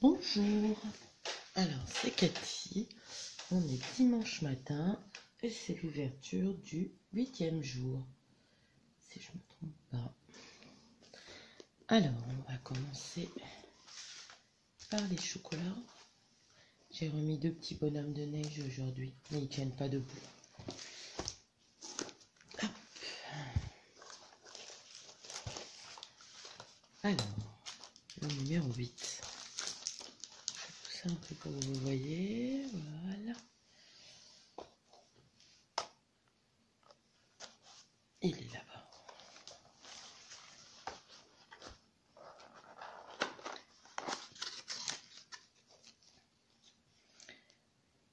Bonjour, alors c'est Cathy, on est dimanche matin et c'est l'ouverture du 8e jour, si je ne me trompe pas. Alors on va commencer par les chocolats. J'ai remis 2 petits bonhommes de neige aujourd'hui, mais ils ne tiennent pas debout. Hop. Alors, le numéro 8. Un peu pour que vous voyez, voilà. Il est là-bas.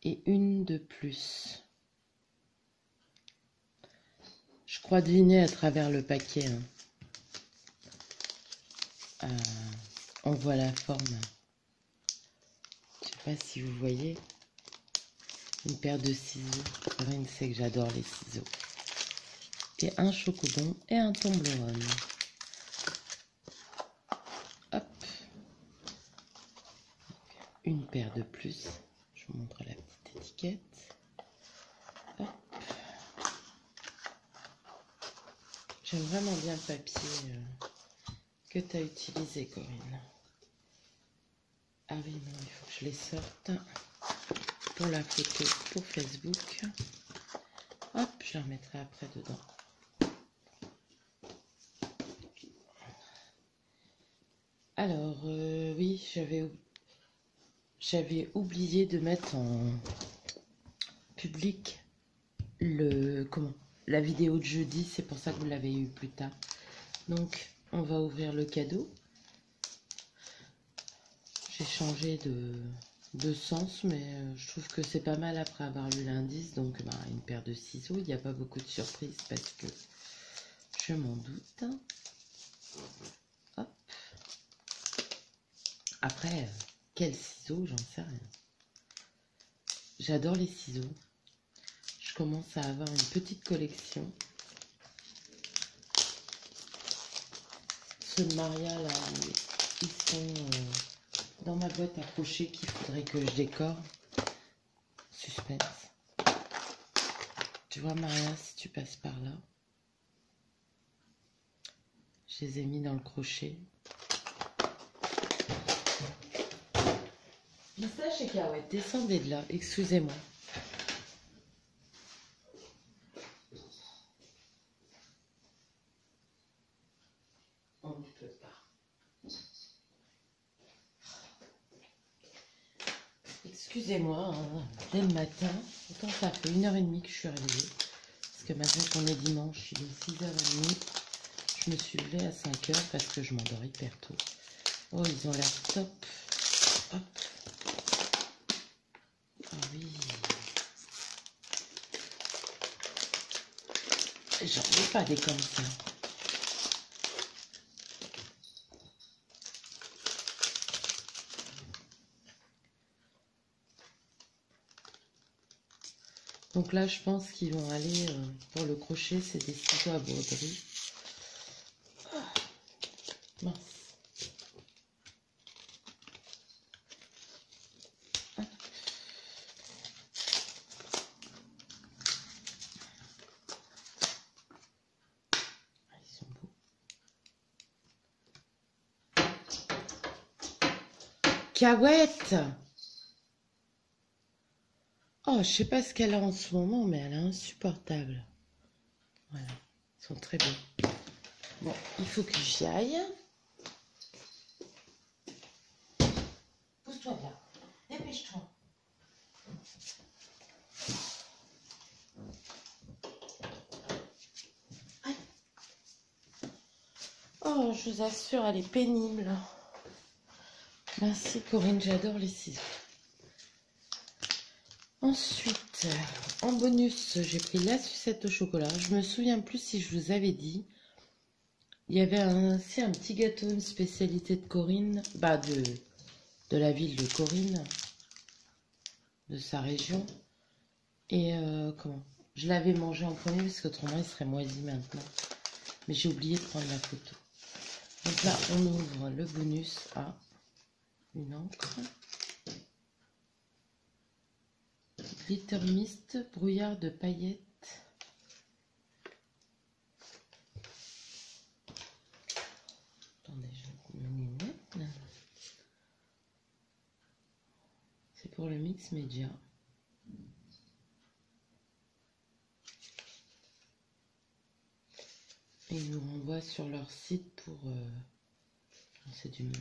Et une de plus. Je crois deviner à travers le paquet. On voit la forme. Je sais pas si vous voyez. Une paire de ciseaux. Corinne sait que j'adore les ciseaux. Et un chocobon et un Toblerone. Hop. Une paire de plus. Je vous montre la petite étiquette. Hop. J'aime vraiment bien le papier que tu as utilisé, Corinne. Ah oui, non, il faut que je les sorte pour la photo pour Facebook. Hop, je la remettrai après dedans. Alors, oui, j'avais oublié de mettre en public la vidéo de jeudi, c'est pour ça que vous l'avez eu plus tard. Donc, on va ouvrir le cadeau. J'ai changé de sens, mais je trouve que c'est pas mal après avoir lu l'indice. Donc, une paire de ciseaux, il n'y a pas beaucoup de surprises parce que je m'en doute. Hop. Après, quels ciseaux, j'en sais rien. J'adore les ciseaux. Je commence à avoir une petite collection. Ceux de Maria, là, ils sont dans ma boîte à crochets qu'il faudrait que je décore. Suspense. Tu vois, Maria, si tu passes par là. Je les ai mis dans le crochet. Pistache et carouette, descendez de là, excusez-moi. On ne peut pas. Excusez-moi, dès le matin, autant ça fait 1h30 que je suis arrivée. Parce que maintenant qu'on est dimanche, il est 6h30. Je me suis levée à 5h parce que je m'endors hyper tôt. Oh, ils ont l'air top. Hop. Ah oui. J'en veux pas des comme ça. Donc là, je pense qu'ils vont aller pour le crochet, c'est des ciseaux à broderie. Ah, mince. Ah. Ils sont beaux. Cahuète! Oh, je sais pas ce qu'elle a en ce moment, mais elle est insupportable. Voilà, ils sont très beaux. Bon, il faut que j'y aille. Pousse-toi là, dépêche-toi. Oh, je vous assure, elle est pénible. Merci Corinne, j'adore les ciseaux. Ensuite, en bonus, j'ai pris la sucette au chocolat. Je me souviens plus si je vous avais dit. Il y avait aussi un petit gâteau, une spécialité de Corinne, de la ville de Corinne, de sa région. Et je l'avais mangé en premier parce qu'autrement il serait moisi maintenant. Mais j'ai oublié de prendre la photo. Donc là, on ouvre le bonus A. une encre. Glitter Mist, brouillard de paillettes. Attendez, je mets mes lunettes. C'est pour le Mix Media. Et ils nous renvoient sur leur site pour... c'est du même.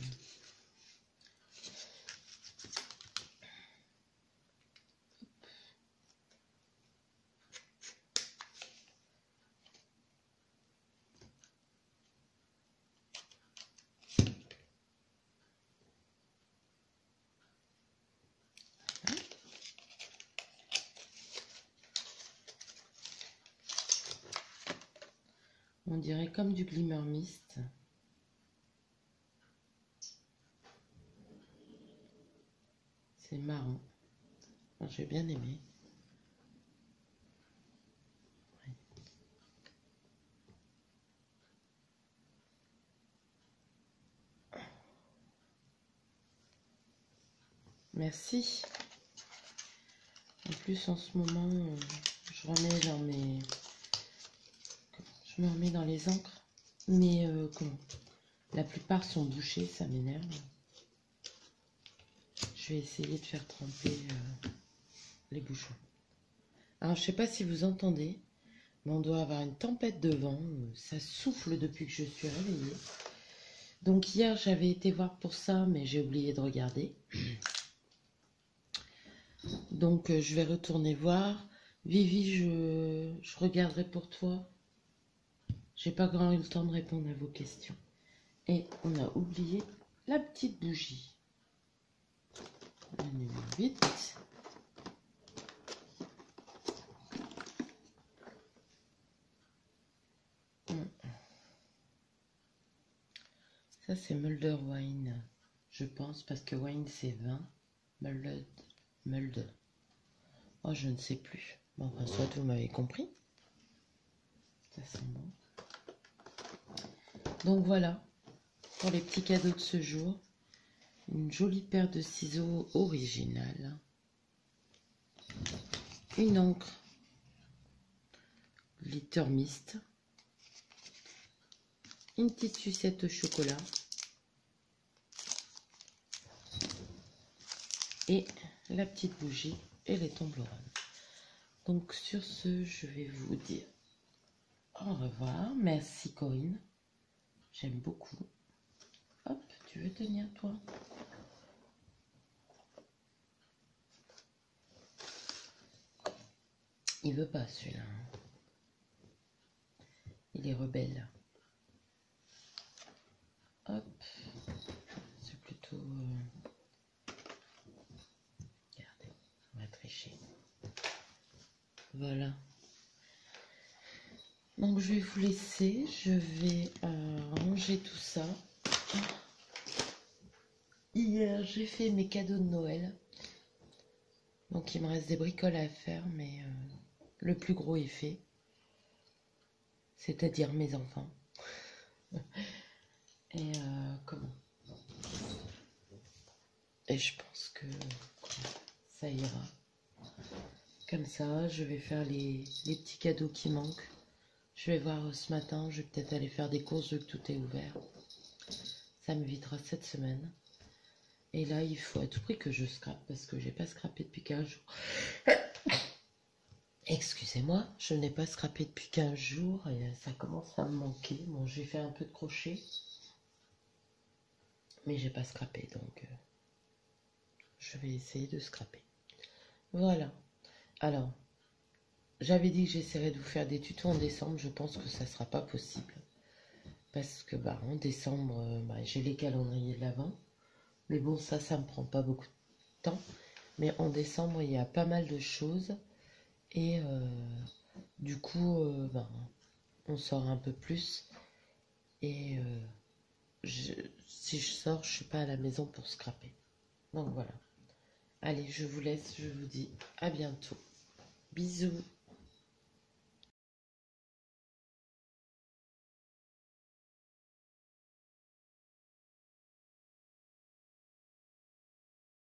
On dirait comme du Glimmer Mist. C'est marrant. J'ai bien aimé. Ouais. Merci. En plus, en ce moment, je remets dans mes... Je me remets dans les encres. Mais comment? La plupart sont bouchées, ça m'énerve. Je vais essayer de faire tremper les bouchons. Alors, je sais pas si vous entendez, mais on doit avoir une tempête de vent. Ça souffle depuis que je suis réveillée. Donc hier, j'avais été voir pour ça, mais j'ai oublié de regarder. Donc, je vais retourner voir. Vivi, je regarderai pour toi. J'ai pas grand eu le temps de répondre à vos questions. Et on a oublié la petite bougie. Le numéro 8. Ça, c'est Mulder Wine, je pense, parce que wine, c'est vin. Mulder. Oh, je ne sais plus. Bon, enfin, soit vous m'avez compris. Ça sent bon. Donc voilà, pour les petits cadeaux de ce jour. Une jolie paire de ciseaux originale. Une encre Glitter Mist. Une petite sucette au chocolat. Et la petite bougie et les Toblerones. Donc sur ce, je vais vous dire au revoir. Merci Corinne. J'aime beaucoup. Hop, tu veux tenir toi? Il veut pas celui-là. Il est rebelle. Hop. C'est plutôt... Regardez, on va tricher. Voilà. Donc je vais vous laisser. Je vais ranger tout ça. Hier, j'ai fait mes cadeaux de Noël. Donc il me reste des bricoles à faire, mais le plus gros est fait. C'est-à-dire mes enfants. Et comment? Et je pense que ça ira. Comme ça, je vais faire les petits cadeaux qui manquent. Je vais voir ce matin, je vais peut-être aller faire des courses vu que tout est ouvert. Ça me videra cette semaine. Et là, il faut à tout prix que je scrape parce que j'ai pas scrapé depuis 15 jours. Excusez-moi, je n'ai pas scrapé depuis 15 jours et ça commence à me manquer. Bon, j'ai fait un peu de crochet, mais j'ai pas scrapé, donc je vais essayer de scraper. Voilà. Alors, j'avais dit que j'essaierais de vous faire des tutos en décembre. Je pense que ça sera pas possible parce que en décembre, j'ai les calendriers de l'Avent. Mais bon, ça me prend pas beaucoup de temps. Mais en décembre, il y a pas mal de choses. Et du coup, on sort un peu plus. Et si je sors, je suis pas à la maison pour scraper. Donc voilà. Allez, je vous laisse. Je vous dis à bientôt. Bisous.